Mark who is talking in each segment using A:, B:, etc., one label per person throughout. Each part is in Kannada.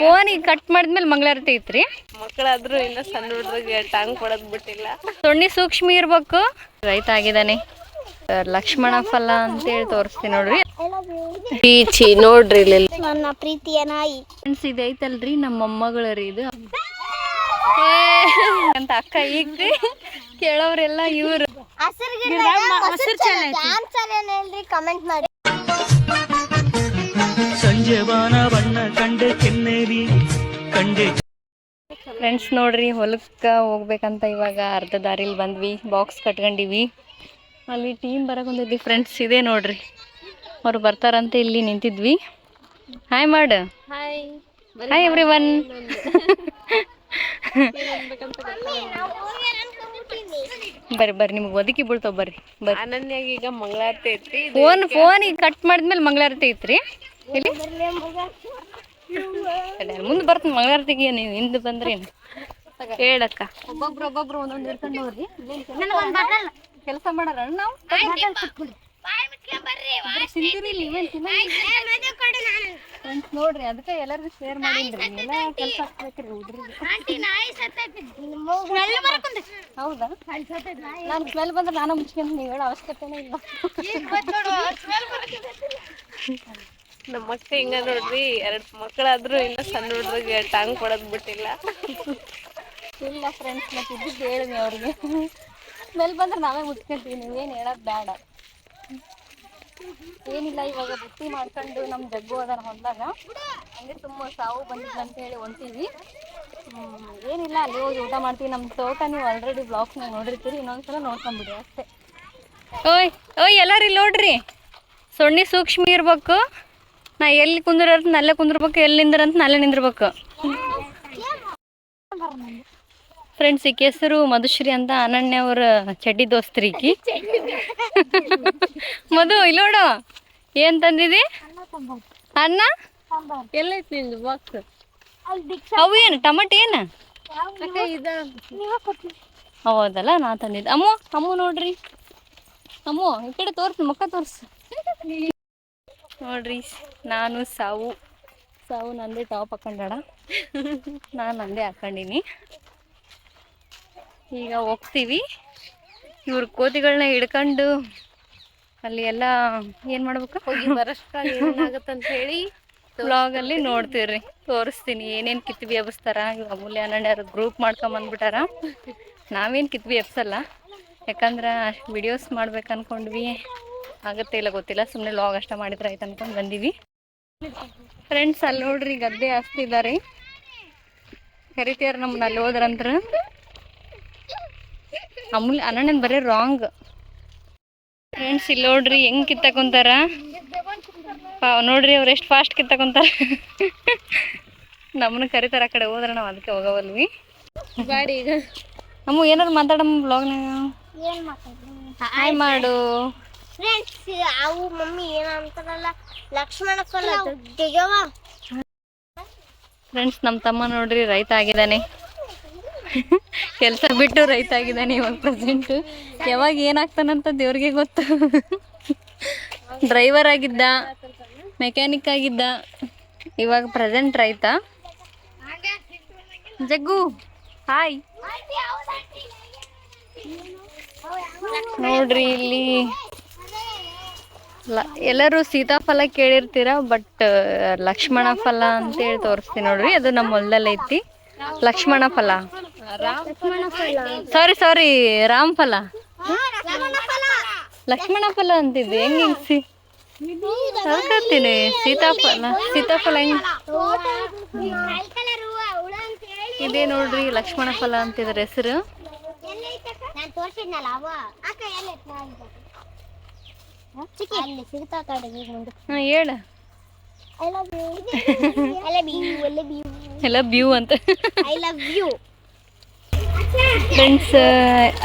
A: ಫೋನ್ ಈಗ ಕಟ್ ಮಾಡಿದ್ಮೇಲೆ ಮಂಗಳಾರತಿ ಐತ್ರಿ.
B: ಮಕ್ಕಳಾದ್ರೂ ಇನ್ನ ಸಣ್ಣ ಹುಡುಗ್ರಿಗೆ ಟಾಂಗ್ ಕೊಡೋದ್ ಬಿಟ್ಟಿಲ್ಲ.
A: ಸೊಣ್ಣಿ ಸೂಕ್ಷ್ಮಿ ಇರ್ಬೇಕು. ರೈತ ಆಗಿದ್ದಾನೆ. ಲಕ್ಷ್ಮಣ ಫಲ ಅಂತೇಳಿ ತೋರಿಸ್ತೀನಿ ನೋಡ್ರಿ.
B: ಪೀಚಿ ನೋಡ್ರಿ ಇಲ್ಲಿ
C: ನನ್ನ ಪ್ರೀತಿಯ ನಾಯಿ.
A: ಫ್ರೆಂಡ್ಸ್ ಇದು ಐತಲ್ರಿ ನಮ್ಮ ಮೊಮ್ಮಗಳರಿ ಇದು ಅಂತ ಅಕ್ಕ ಈಗ ಕೇಳೋರೆಲ್ಲ ಇವ್ರು.
C: ಕಮೆಂಟ್ ಮಾಡಿ.
D: ಸಂಜೆವಾನ ಬಣ್ಣ ಕಂಡೆ ಕೆನ್ನೇರಿ ಕಂಡೆ.
A: ಫ್ರೆಂಡ್ಸ್ ನೋಡ್ರಿ ಹೊಲಕ್ಕೆ ಹೋಗ್ಬೇಕಂತ ಇವಾಗ ಅರ್ಧ ದಾರಿಲಿ ಬಂದ್ವಿ. ಬಾಕ್ಸ್ ಕಟ್ಕೊಂಡಿವಿ. ಅಲ್ಲಿ ಟೀಮ್ ಬರಕೊಂದಿದ್ವಿ ಫ್ರೆಂಡ್ಸ್. ಇದೆ ನೋಡ್ರಿ ಅವ್ರು ಬರ್ತಾರಂತ ಇಲ್ಲಿ ನಿಂತಿದ್ವಿ. ಹಾಯ್ ಮಾಡು. Hi every one. ಬರ್ರಿ ಬರ್ರಿ ನಿಮ್ಗೆ ಒದಕಿ ಬೀಳ್ತಾವ. ಬರ್ರಿ ಬರ್ರಿ.
B: ಅನನ್ಯಾಗ ಈಗ ಮಂಗಳಾರತಿ ಐತ್ರಿ.
A: ಫೋನ್ ಈಗ ಕಟ್ ಮಾಡಿದ್ಮೇಲೆ ಮಂಗಳಾರತಿ ಐತ್ರಿ. ಇಲ್ಲಿ ಮುಂದೆ ಬರ್ತೀನಿ ಮಂಗಳಾರತಿಗೆ. ನೀವು ಹಿಂದೆ ಬಂದ್ರಿ
B: ಹೇಳಕ್ಕ.
A: ಒಬ್ಬೊಬ್ರು ಒಂದೊಂದು ಇರ್ಕೊಂಡು ಹೋಗ್ರಿ. ಕೆಲಸ ಮಾಡಾರ ನಾವು ನೋಡ್ರಿ. ಅದಕ್ಕೆ ಎಲ್ಲರಿಗೂ ಶೇರ್ ಮಾಡಿದ್ರಿ. ಎಲ್ಲ ಕೆಲಸ ಆಗ್ಬೇಕ್ರಿ ಹುಡ್ರಿಗೆ. ಹೌದಾ? ನಾನು ಸ್ಮೆಲ್ ಬಂದ್ರೆ ನಾನು ಮುಚ್ಕೊಂಡು ನೀವು ಹೇಳೋ ಅವಶ್ಯಕತೆನೇ ಇಲ್ಲ.
B: ನಮ್ಮ ಅಕ್ಕ ಹಿಂಗ ನೋಡ್ರಿ 2 ಮಕ್ಕಳಾದ್ರೂ ಇನ್ನ ಸಣ್ಣ ಹುಡುಗ್ರಿಗೆ ಟಾಂಗ್ ಕೊಡೋದ್ ಬಿಟ್ಟಿಲ್ಲ.
A: ಇಲ್ಲ ಫ್ರೆಂಡ್ಸ್, ಮತ್ತೆ ಇದ್ದಿದ್ದು ಹೇಳಿದ್ವಿ ಅವ್ರಿಗೆ. ಸ್ಮೆಲ್ ಬಂದ್ರೆ ನಾವೇ ಮುಚ್ಕೊಂತೀವಿ. ನೀವೇನು ಹೇಳೋದು ಬೇಡ. ಏನಿಲ್ಲ, ಇವಾಗ ಬುತ್ತಿ ಮಾಡ್ಕೊಂಡು ನಮ್ಮ ಜಗ್ಗು ಅದರ ಹೊಂದಾಗ ಹಂಗೆ ತುಂಬ ಸಾವು ಬಂದಿದ್ದು ಅಂತ ಹೇಳಿ ಹೊಂಟೀವಿ. ಏನಿಲ್ಲ, ಅಲ್ಲಿ ಹೋಗಿ ಊಟ ಮಾಡ್ತೀವಿ. ನಮ್ಮ ತೋಟ ನೀವು ಆಲ್ರೆಡಿ ಬ್ಲಾಗ್ಸ್ನಾಗ ನೋಡಿರ್ತೀರಿ. ಇನ್ನೊಂದ್ಸಲ ನೋಡ್ಕೊಂಬಿಡಿ ಅಷ್ಟೇ. ಓಯ್ ಎಲ್ಲರೂ ಇಲ್ಲಿ ನೋಡ್ರಿ. ಸೊಣ್ಣಿ ಸೂಕ್ಷ್ಮಿ ಇರ್ಬೇಕು. ನಾ ಎಲ್ಲಿ ಕುಂದಿರೋದು ನಲ್ಲೇ ಕುಂದಿರ್ಬೇಕು, ಎಲ್ಲಿ ನಿಂದ್ರಂತ ನಲ್ಲೇ ನಿಂದಿರ್ಬೇಕು. ಫ್ರೆಂಡ್ಸ್ ಈ ಹೆಸರು ಮಧುಶ್ರೀ ಅಂತ ಅನನ್ಯ ಅವ್ರ ಚಡ್ಡಿ ದೋಸ್ತ್ರಿ ಈಕಿ. ಮಧು ಇಲ್ಲಿ ನೋಡು ಏನ್ ತಂದಿದಿ? ಅನ್ನ.
B: ಎಲ್ಲೈತಿ ನಿಂದು ಬಾಕ್ಸ್?
A: ಅವು ಏನು ಟಮಟೆ ಏನು? ಹೌದಲ್ಲ, ನಾ ತಂದಿದ್ದೆ. ಅಮ್ಮು ನೋಡ್ರಿ. ಅಮ್ಮು ಈ ಕಡೆ ತೋರ್ಸು, ಮುಖ ತೋರ್ಸು. ನೋಡ್ರಿ, ನಾನು ಸಾವು ನಂದೇ ಟಾಪ್ ಹಾಕೊಂಡಾಡ. ನಾನು ನಂದೇ ಹಾಕೊಂಡಿನಿ. ಈಗ ಹೋಗ್ತೀವಿ. ಇವ್ರ ಕೋತಿಗಳನ್ನ ಹಿಡ್ಕೊಂಡು ಅಲ್ಲಿ ಎಲ್ಲ ಏನು ಮಾಡ್ಬೇಕು,
B: ಹೋಗಿ ಬರಷ್ಟ್ರಾಗ ಏನಾಗತ್ತಂತ ಹೇಳಿ
A: ವ್ಲಾಗಲ್ಲಿ ನೋಡ್ತೀವ್ರಿ. ತೋರಿಸ್ತೀನಿ ಏನೇನು ಕಿತ್ವಿ ಎಬ್ಬಿಸ್ತಾರ. ಇವಾಗ ಅಮೂಲ್ಯ ಅನನ್ಯರು ಗ್ರೂಪ್ ಮಾಡ್ಕೊಂಬಂದ್ಬಿಟ್ಟಾರ. ನಾವೇನು ಕಿತ್ವಿ ಎಬ್ಸಲ್ಲ, ಯಾಕಂದ್ರೆ ವಿಡಿಯೋಸ್ ಮಾಡ್ಬೇಕು ಅಂದ್ಕೊಂಡ್ವಿ. ಆಗುತ್ತೆ ಇಲ್ಲ ಗೊತ್ತಿಲ್ಲ, ಸುಮ್ಮನೆ ವ್ಲಾಗ್ ಅಷ್ಟ ಮಾಡಿದ್ರೆ ಆಯ್ತು ಅಂದ್ಕೊಂಡು ಬಂದೀವಿ. ಫ್ರೆಂಡ್ಸ್ ಅಲ್ಲಿ ನೋಡ್ರಿ ಗದ್ದೆ ಹಾಸ್ತಿದ್ದಾರೆ. ಕರಿತಿಯಾರ ನಮ್ಮನ್ನ ಅಲ್ಲಿ ಹೋದ್ರಂತ್ರ. ಅಮೂಲ್ಯ ಅನನ್ಯನ್ ಬರೀ ರಾಂಗ್. ಫ್ರೆಂಡ್ಸ್ ಇಲ್ಲಿ ನೋಡ್ರಿ ಹೆಂಗ್ ಕಿತ್ತಕೊಂತಾರ ನೋಡ್ರಿ. ಅವ್ರು ಎಷ್ಟು ಫಾಸ್ಟ್ ಕಿತ್ತಕೊಂತಾರ. ನಮ್ಮನ್ನ ಕರಿತಾರ ಆ ಕಡೆ ಹೋದ್ರೆ ನಾವು ಅದಕ್ಕೆ ಹೋಗವಲ್ವಿ.
B: ಗಾಡಿ ಈಗ
A: ನಮ್ಮ ಏನಾದ್ರು ಮಾತಾಡಮ್ಮ ಬ್ಲಾಗ್ನಾಗ. ಹಾಯ್ ಮಾಡು.
C: ಫ್ರೆಂಡ್ಸ್ ಅವು ಮಮ್ಮಿ ಏನಂತಾರಲ್ಲ ಲಕ್ಷ್ಮಣ ಫಲ.
A: ಫ್ರೆಂಡ್ಸ್ ನಮ್ಮ ತಮ್ಮ ನೋಡ್ರಿ ರೈತ ಆಗಿದ್ದಾನೆ. ಕೆಲಸ ಬಿಟ್ಟು ರೈತ ಆಗಿದ್ದಾನೆ ಇವಾಗ ಪ್ರೆಸೆಂಟ್. ಯಾವಾಗ ಏನಾಗ್ತಾನಂತ ದೇವ್ರಿಗೆ ಗೊತ್ತು. ಡ್ರೈವರ್ ಆಗಿದ್ದ, ಮೆಕ್ಯಾನಿಕ್ ಆಗಿದ್ದ, ಇವಾಗ ಪ್ರೆಸೆಂಟ್ ರೈತ. ಜಗ್ಗು ಹಾಯ್. ನೋಡ್ರಿ ಇಲ್ಲಿ ಎಲ್ಲರೂ ಸೀತಾಫಲ ಕೇಳಿರ್ತೀರ, ಬಟ್ ಲಕ್ಷ್ಮಣ ಫಲ ಅಂತೇಳಿ ತೋರಿಸ್ತೀನಿ ನೋಡ್ರಿ. ಅದು ನಮ್ಮ ಹೊಲದಲ್ಲಿ ಐತಿ. ಲಕ್ಷ್ಮಣ ಫಲ, ಸಾರಿ ರಾಮ್ ಫಲ. ಲಕ್ಷ್ಮಣ ಫಲ ಅಂತಿದ್ದೆ. ಹೆಂಗೆ ಹೇಳ್ತೀನಿ? ಸೀತಾಫಲ ಹೆಂಗ್ ಇದೇ ನೋಡ್ರಿ. ಲಕ್ಷ್ಮಣ ಫಲ ಅಂತಿದ್ರ ಹೆಸರು. ಹೇಳ. ಲವ್ ಯು ಅಂತ. ಫ್ರೆಂಡ್ಸ್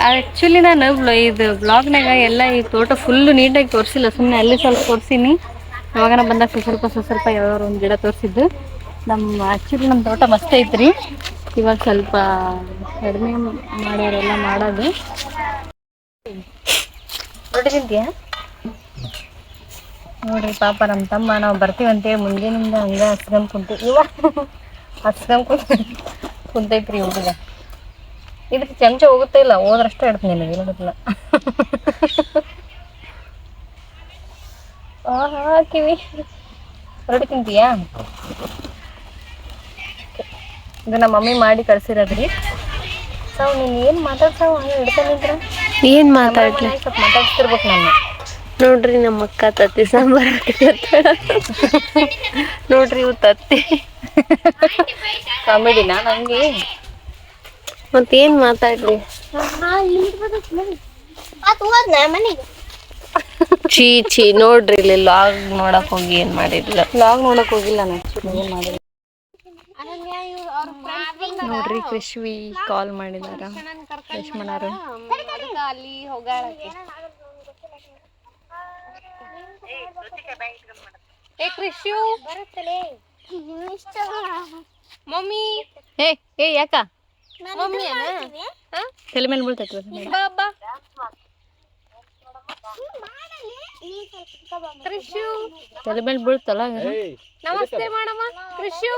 A: ಆ್ಯಕ್ಚುಲಿ ನಾನು ಇದು ಬ್ಲಾಗ್ನಾಗ ಎಲ್ಲ ಈ ತೋಟ ಫುಲ್ಲು ನೀಟಾಗಿ ತೋರಿಸಿಲ್ಲ. ಸುಮ್ಮನೆ ಅಲ್ಲಿ ಸ್ವಲ್ಪ ತೋರಿಸೀನಿ. ಯಾವಾಗ ಬಂದಾಗ ಸ್ವಲ್ಪ ಯಾವ್ಯಾವ ಒಂದು ಗಿಡ ತೋರಿಸಿದ್ದು. ಆ್ಯಕ್ಚುಲಿ ನಮ್ಮ ತೋಟ ಮಸ್ತ್ ಐತ್ರಿ. ಇವಾಗ ಸ್ವಲ್ಪ ಕಡಿಮೆ ಮಾಡ್ಯಾರೆಲ್ಲ ಮಾಡೋದು. ನೋಡಿದ್ಯಾ ನೋಡ್ರಿ ಪಾಪ ನಮ್ಮ ತಮ್ಮ ನಾವು ಬರ್ತೀವಂತೇಳಿ ಮುಂಜಾನಿಂದ ಹಂಗೆ ಹಸ್ಕೊಂಡ್ ಕುಂತೀವಿ. ಹಸ್ಕೊಂಡ್ ಕುಂತೈತ್ರಿ ಹುಡುಗ. ಇದ್ರ ಚಮಚ ಹೋಗುತ್ತೆ ಇಲ್ಲ, ಹೋದ್ರಷ್ಟೇ ಇಡ್ತೀನಿ ನಿನಗೆ ಇಲ್ಲದಿಲ್ಲ. ಆಹಾ ಕಿವಿ ರೊಟ್ಟಿ ತಿಂತೀಯಾ? ಇದು ನಮ್ಮ ಮಮ್ಮಿ ಮಾಡಿ ಕಳ್ಸಿರೋದ್ರಿ. ಸಾವು ನೀನು ಏನು ಮಾತಾಡ್ಸಾವ ಹಂಗೆ ಹಿಡ್ಕೊಂಡಿದ್ರ?
B: ಏನ್ ಮಾತಾಡ್ಲಿ?
A: ಸ್ವಲ್ಪ ಮಾತಾಡ್ತಿರ್ಬೇಕು ನಾನು.
B: ನೋಡ್ರಿ ನಮ್ಮ ಅಕ್ಕ ತತ್ತಿ ಸಾಂಬಾರ್ ನೋಡ್ರಿ ಇವು ತತ್ತಿ.
A: ಕಾಮಿಡಿನಾ ನಂಗೆ?
B: ಮತ್ತೇನ್ ಮಾತಾಡ್ಲಿ? ಚೀ ನೋಡ್ರಿ ಇಲ್ಲಿ ಲಾಗ್ ನೋಡಕ್ ಹೋಗಿ ಏನ್ ಮಾಡಿದ್ಲ.
A: ಲಾಗ್ ನೋಡಕ್ ಹೋಗಿಲ್ಲ ನಾನು, ಏನ್ ಮಾಡಿಲ್ಲ ನೋಡ್ರಿ. ಕೃಷ್ವಿ ಕಾಲ್ ಮಾಡಿದಾರ, ಲಕ್ಷ್ಮಣರು.
B: ಅಲ್ಲಿ ಹೋಗಾಳಕ್ಕೆ ಏ ಕೃಷ್ಯು ಮಮ್ಮಿ
A: ಏ ಯಾಕ
B: ಮಮ್ಮಿ
A: ತಲೆ ಮೇಲೆ ಬೀಳ್ತೈತಿ.
B: ಬಾ ಕೃಷ್ಯು
A: ತಲೆ ಮೇಲೆ ಬೀಳ್ತಲ್ಲ.
B: ನಮಸ್ತೆ ಮಾಡಮ್ಮ ಕೃಷ್ಯು.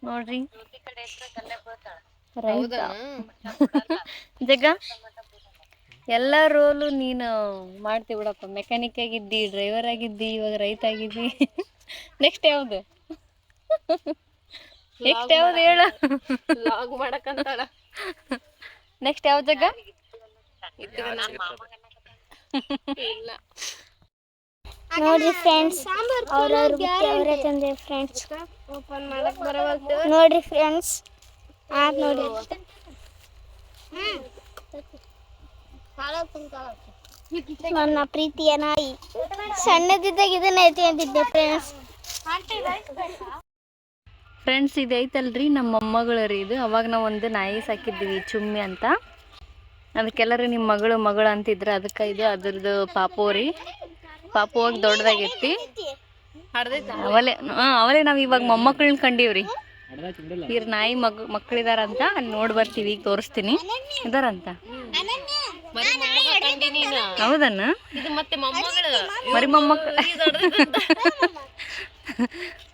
A: ನೋಡ್ರಿ ರೈತ ಜಗ್ಗ ಎಲ್ಲ ರೋಲು ನೀನು ಮಾಡ್ತಿ ಬಿಡಪ್ಪ. ಮೆಕ್ಯಾನಿಕ್ ಆಗಿದ್ದಿ, ಡ್ರೈವರ್ ಆಗಿದ್ದಿ, ಇವಾಗ ರೈತ ಆಗಿದ್ದಿ. ನೆಕ್ಸ್ಟ್ ಯಾವ್ದು ಹೇಳ?
B: ಲಾಗ್ ಮಾಡಕಂತಾಳ.
A: ನೆಕ್ಸ್ಟ್ ಯಾವ ಜಗ್ಗ?
B: ಇಲ್ಲ
C: ನೋಡ್ರಿ ಫ್ರೆಂಡ್ಸ್, ಅವರೇ ತಂದೆ ಫ್ರೆಂಡ್ಸ್.
B: ಓಪನ್ ಮಾಡಕ್ ಬರವಲ್ತು.
C: ನೋಡ್ರಿ ಫ್ರೆಂಡ್ಸ್, ನೋಡಿ ನನ್ನ ಪ್ರೀತಿಯ ನಾಯಿ. ಸಣ್ಣದಿದ್ದಾಗ ಇದನ್ನ ಐತಿ ಅಂತಿದ್ದೆ ಫ್ರೆಂಡ್ಸ್.
A: ಫ್ರೆಂಡ್ಸ್ ಇದು ಐತಲ್ರಿ ನಮ್ಮ ಮೊಮ್ಮಗಳು ರೀ ಇದು. ಅವಾಗ ನಾವು ಒಂದು ನಾಯಿ ಸಾಕಿದ್ದೀವಿ ಚುಮ್ಮಿ ಅಂತ. ಅದಕ್ಕೆಲ್ಲರೂ ನಿಮ್ಮ ಮಗಳು ಅಂತಿದ್ರು. ಅದಕ್ಕೆ ಇದು ಅದ್ರದ್ದು ಪಾಪು ರೀ. ಪಾಪು ಹೋಗಿ ದೊಡ್ಡದಾಗೈತಿ. ಅವಲೇ ನಾವು ಇವಾಗ ಮೊಮ್ಮಕ್ಕಳನ್ನ ಕಂಡೀವ್ರಿ. ಇವ್ರ ನಾಯಿ ಮಕ್ಕಳಿದಾರಂತ ಅಲ್ಲಿ ನೋಡಿ ಬರ್ತೀವಿ. ಈಗ ತೋರಿಸ್ತೀನಿ ಇದಾರಂತ. ಹೌದನ್ನ? ಮರಿ ಮೊಮ್ಮಕ್ಕಳು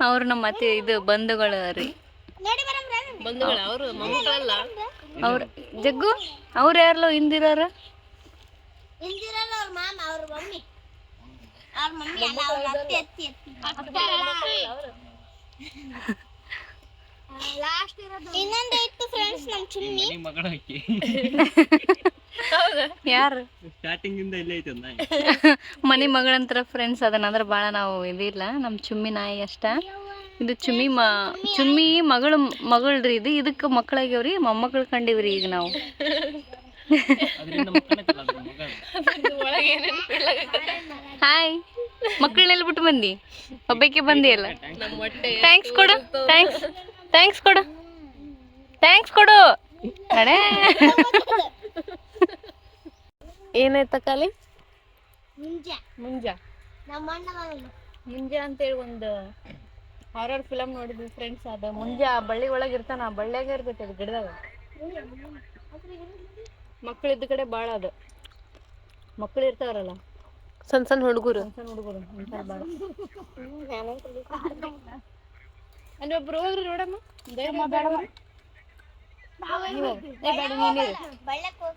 A: ಅವ್ರು ನಮ್ಮ ಮತ್ತೆ ಇದು ಬಂಧುಗಳು ರೀ. ಅವ್ರ ಜಗ್ಗು ಅವ್ರು ಯಾರಲ್ಲೋ ಹಿಂದಿರೋರ.
C: ಇನ್ನೊಂದು ಇತ್ತು ಫ್ರೆಂಡ್ಸ್ ನಮ್ಮ ಚುಮ್ಮಿ.
A: ಯಾರು ಸ್ಟಾರ್ಟಿಂಗ್ ಇಂದ ಇಲ್ಲೇ ಐತೆ ಮನೆ ಮಗಳಂತರ ಫ್ರೆಂಡ್ಸ್. ಅದನ್ನಂದ್ರೆ ಭಾಳ ನಾವು ಇದಿಲ್ಲ. ನಮ್ಮ ಚುಮ್ಮಿ ನಾಯಿ ಅಷ್ಟ. ಇದು ಚುಮ್ಮಿ ಮಗಳ್ರಿ ಇದು. ಇದಕ್ಕೆ ಮಕ್ಕಳಾಗ್ಯವ್ರಿ, ಮೊಮ್ಮಕ್ಕಳು ಕಂಡಿವ್ರಿ ಈಗ ನಾವು. ಹಾಯ್, ಮಕ್ಕಳನ್ನೆಲ್ಲ ಬಿಟ್ಟು ಬಂದಿ? ಒಬ್ಬಕ್ಕೆ ಬಂದಿ ಅಲ್ಲ. ಥ್ಯಾಂಕ್ಸ್ ಕೊಡು ಅಡೇ.
B: ಏನಾಯ್ತ ಕಾಲಿ?
A: ಮುಂಜಾ ಅಂತೇಳಿ ಒಂದು ಹಾರರ್ ಫಿಲಮ್ ನೋಡಿದ್ವಿ ಫ್ರೆಂಡ್ಸ್. ಅದು ಮುಂಜಾ ಬಳ್ಳಿ ಒಳಗೆ ಇರ್ತಾನ. ಆ ಬಳ್ಳಿಯಾಗ ಇರ್ತೈತಿ ಅದು ಗಿಡದಾಗ. ಮಕ್ಕಳಿದ್ದ ಕಡೆ ಭಾಳ ಅದು ಮಕ್ಕಳು ಇರ್ತಾರಲ್ಲ,
B: ಸಣ್ಣ ಹುಡುಗರು
A: ಭಾಳ. ಅಲ್ಲಿ ಒಬ್ರು ಹೋಗ್ರಿ ನೋಡಮ್ಮ.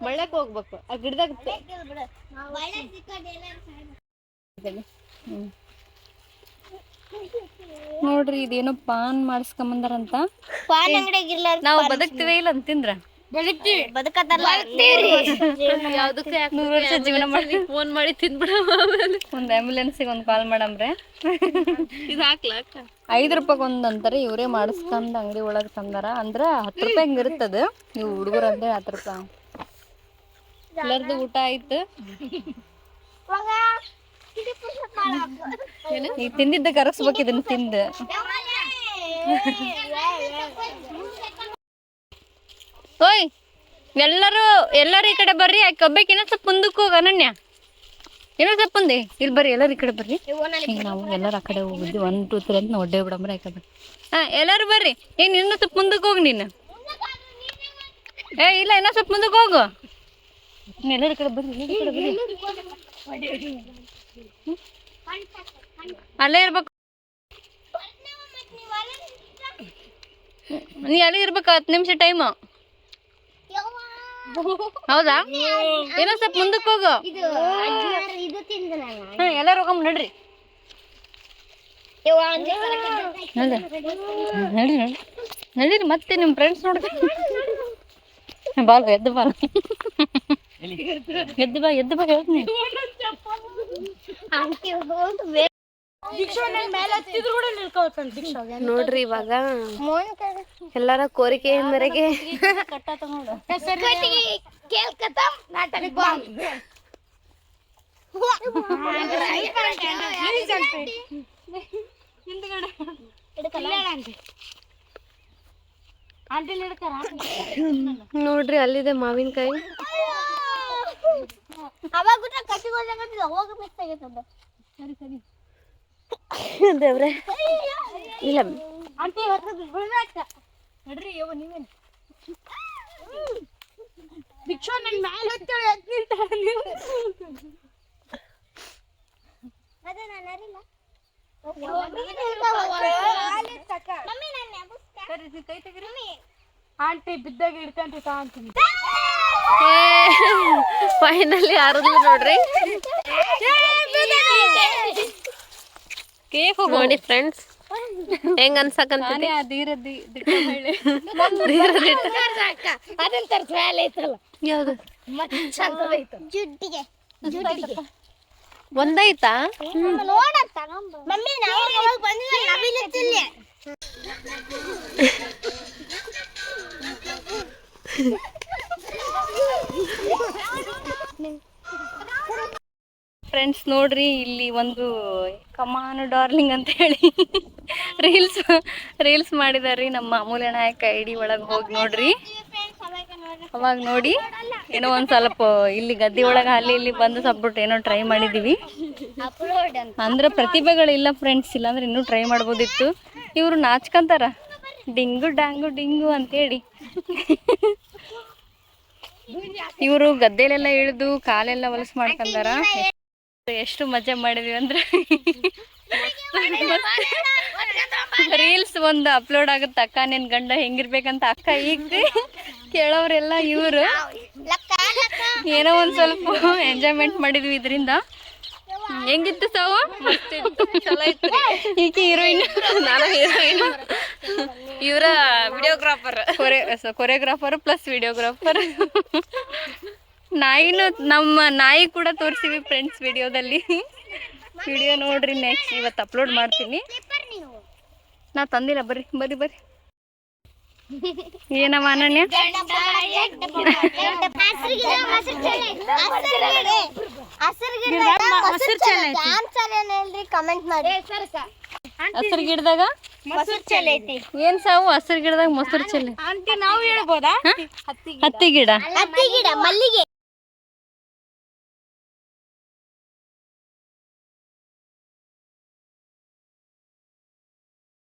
A: ಬಳ್ಳಕ್ ಹೋಗ್ಬೇಕು ಆ ಗಿಡದಾಗ. ನೋಡ್ರಿ ಇದೇನೋ ಪಾನ್ ಮಾಡಿಸ್ಕೊಂಬಂದಾರಂತ.
C: ಪಾನ್ ಅಂಗಡಿಯಾಗಿಲ್ಲ,
A: ನಾವು ಬದುಕ್ತಿವೇ ಇಲ್ಲ ಅಂತಂದ್ರ ಜೀವನ ಮಾಡಿ
B: ಫೋನ್ ಮಾಡಿ ತಿಂದ್ಬಿಡ.
A: ಒಂದ್ ಆಂಬ್ಯುಲೆನ್ಸಿಗೆ ಒಂದು ಕಾಲ್ ಮಾಡಮ್ರೆ.
B: ಇದು ಹಾಕ್ಲಾಕ
A: 5 ರೂಪಾಯಿಗೆ ಒಂದ್ ಅಂತಾರೆ. ಇವರೇ ಮಾಡಿಸ್ಕೊಂಡ್ ಅಂಗಡಿ ಒಳಗೆ ತಂದಾರ. ಅಂದ್ರ 10 ರೂಪಾಯಿ ಹಂಗ ಇರ್ತದ. ನೀವು ಹುಡುಗರು ಅಂದ್ರೆ 10 ರೂಪಾಯಿ. ಎಲ್ಲರದು ಊಟ ಆಯ್ತು. ಈಗ ತಿಂದಿದ್ದ ಕರಸ್ಬೇಕು ಇದನ್ನ ತಿಂದು. ಓಯ್ ಎಲ್ಲರೂ ಈ ಕಡೆ ಬರ್ರಿ. ಆಕೆ ಒಬ್ಬಾಕಿ ಇನ್ನೊಂದು ಸ್ವಲ್ಪ ಮುಂದಕ್ಕೆ ಹೋಗ. ಅನನ್ಯ ಇನ್ನೊಂದು ಸ್ವಲ್ಪ ಮುಂದೆ ಇಲ್ಲಿ ಬರ್ರಿ. ಎಲ್ಲರೂ ಈ ಕಡೆ ಬರ್ರಿ. ಈಗ ನಾವು ಎಲ್ಲರೂ ಆ ಕಡೆ ಹೋಗಿದ್ವಿ. 1 2 3 ಅಂತ ಒಡ್ಡೆ ಬಿಡಂಬ್ರೆ ಆಕೆ ಬರ್ರಿ. ಎಲ್ಲರೂ ಬರ್ರಿ. ಏನು ಇನ್ನೊಂದು ಸ್ವಲ್ಪ ಮುಂದಕ್ಕೆ ಹೋಗಿ ನೀನು. ಇಲ್ಲ ಇನ್ನೊಂದು ಸ್ವಲ್ಪ ಮುಂದಕ್ಕೆ ಹೋಗು. ಎಲ್ಲರೂ ಈ ಕಡೆ ಬರ್ರಿ. ಅಲ್ಲೇ ಇರ್ಬೇಕು. ನೀ ಅಲ್ಲಿ ಇರ್ಬೇಕು 10 ನಿಮಿಷ ಟೈಮು. ಹೌದಾ? ಏನೋ ಸ್ವಲ್ಪ ಮುಂದಕ್ಕೆ ಹೋಗು. ಎಲ್ಲರೂ ಹೋಗಮ್ಮ ನಡ್ರಿ. ನಡೀರಿ ಮತ್ತೆ ನಿಮ್ಮ ಫ್ರೆಂಡ್ಸ್ ನೋಡ್ರಿ. ಬಾಲ್ ಎದ್ದು ಬಾಲ್ ಎದ್ದು ಬಾ ಹೇಳ್ತೀನಿ.
B: ನೋಡ್ರಿ ಇವಾಗ ಎಲ್ಲಾರ ಕೋರಿಕೆ ಮೇರೆಗೆ ನೋಡ್ರಿ ಅಲ್ಲಿದೆ ಮಾವಿನಕಾಯಿ. ದೇವ್ರೆ ಇಲ್ಲ
C: ಆಂಟಿ ಬಿದ್ದಾಗ ಹಿಡ್ಕೊಂಡ್ರಿ ಅಂತೀನಿ.
B: ಫೈನಲಿ ಯಾರದು ನೋಡ್ರಿ.
A: ಕೇಕ್
B: ನೋಡಿ ಫ್ರೆಂಡ್ಸ್ ಹೆಂಗ ಅನ್ಸಕಂತ ಯಾವ್ದು
C: ಜುಟ್ಟಿಗೆ
B: ಒಂದೈತಾ?
C: ನೋಡಂತ ಮಮ್ಮಿ ನಾವು ಬಂದಿಲ್ಲ ನವಿಲಿತ್ತಿಲ್ಲ.
A: ಫ್ರೆಂಡ್ಸ್ ನೋಡ್ರಿ ಇಲ್ಲಿ ಒಂದು ಕಮಾನು ಡಾರ್ಲಿಂಗ್ ಅಂತ ಹೇಳಿ ರೀಲ್ಸ್ ಮಾಡಿದಾರ್ರಿ. ನಮ್ಮ ಅಮೂಲ್ಯ ನಾಯಕ ಐಡಿ ಒಳಗೆ ಹೋಗಿ ನೋಡ್ರಿ. ಅವಾಗ ನೋಡಿ ಏನೋ ಒಂದು ಸ್ವಲ್ಪ ಇಲ್ಲಿ ಗದ್ದೆ ಒಳಗೆ ಅಲ್ಲಿ ಇಲ್ಲಿ ಬಂದು ಸ್ವಲ್ಪ ಏನೋ ಟ್ರೈ ಮಾಡಿದ್ದೀವಿ. ಅಂದ್ರೆ ಪ್ರತಿಭೆಗಳಿಲ್ಲ ಫ್ರೆಂಡ್ಸ್, ಇಲ್ಲಾಂದ್ರೆ ಇನ್ನೂ ಟ್ರೈ ಮಾಡ್ಬೋದಿತ್ತು. ಇವರು ನಾಚ್ಕೊಂತಾರ ಡಿಂಗು ಡಾಂಗು ಡಿಂಗು ಅಂತೇಳಿ. ಇವರು ಗದ್ದೆಲೆಲ್ಲ ಇಳಿದು ಕಾಲೆಲ್ಲ ಹೊಲಸು ಮಾಡ್ಕೊಂತಾರ. ಎಷ್ಟು ಮಜಾ ಮಾಡಿದ್ವಿ ಅಂದ್ರೆ ರೀಲ್ಸ್ ಒಂದು ಅಪ್ಲೋಡ್ ಆಗುತ್ತೆ. ಅಕ್ಕ ನಿನ್ ಗಂಡ ಹೆಂಗಿರ್ಬೇಕಂತ ಅಕ್ಕ ಈಗ ಕೇಳೋರೆಲ್ಲ ಇವರು ಏನೋ ಒಂದ್ ಸ್ವಲ್ಪ ಎಂಜಾಯ್ಮೆಂಟ್ ಮಾಡಿದ್ವಿ ಇದರಿಂದ. ಹೆಂಗಿತ್ತು ಸಾವು? ಚಲೋ ಇತ್ತು. ಈಕೆ ಹೀರೋಯಿನ್, ನಾನು ಹೀರೋಯಿನ್, ಇವರ ವಿಡಿಯೋಗ್ರಾಫರ್, ಕೊರಿಯೋಗ್ರಾಫರ್ ಪ್ಲಸ್ ವಿಡಿಯೋಗ್ರಾಫರ್. ನಾಯಿನೂ ನಮ್ಮ ನಾಯಿ ಕೂಡ ತೋರಿಸಿವಿ ಫ್ರೆಂಡ್ಸ್ ವಿಡಿಯೋದಲ್ಲಿ. ವಿಡಿಯೋ ನೋಡ್ರಿ, ನೆಕ್ಸ್ಟ್ ಇವತ್ತು ಅಪ್ಲೋಡ್ ಮಾಡ್ತೀನಿ. ನಾ ತಂದಿಲ್ಲ, ಬರ್ರಿ ಬರ್ರಿ ಬರ್ರಿ. ಏನಮ್ಮ ಅನನ್ಯ? ಹಸಿರು ಗಿಡದಾಗ ಏನ್ ಸಾವು? ಹಸಿರು ಗಿಡದಾಗ ಮೊಸರು ಚೆಲ್ಲಿ
C: ನಾವು ಹೇಳ್ಬೋದಾ?
A: ಹತ್ತಿ ಗಿಡ
C: ಮಲ್ಲಿಗೆ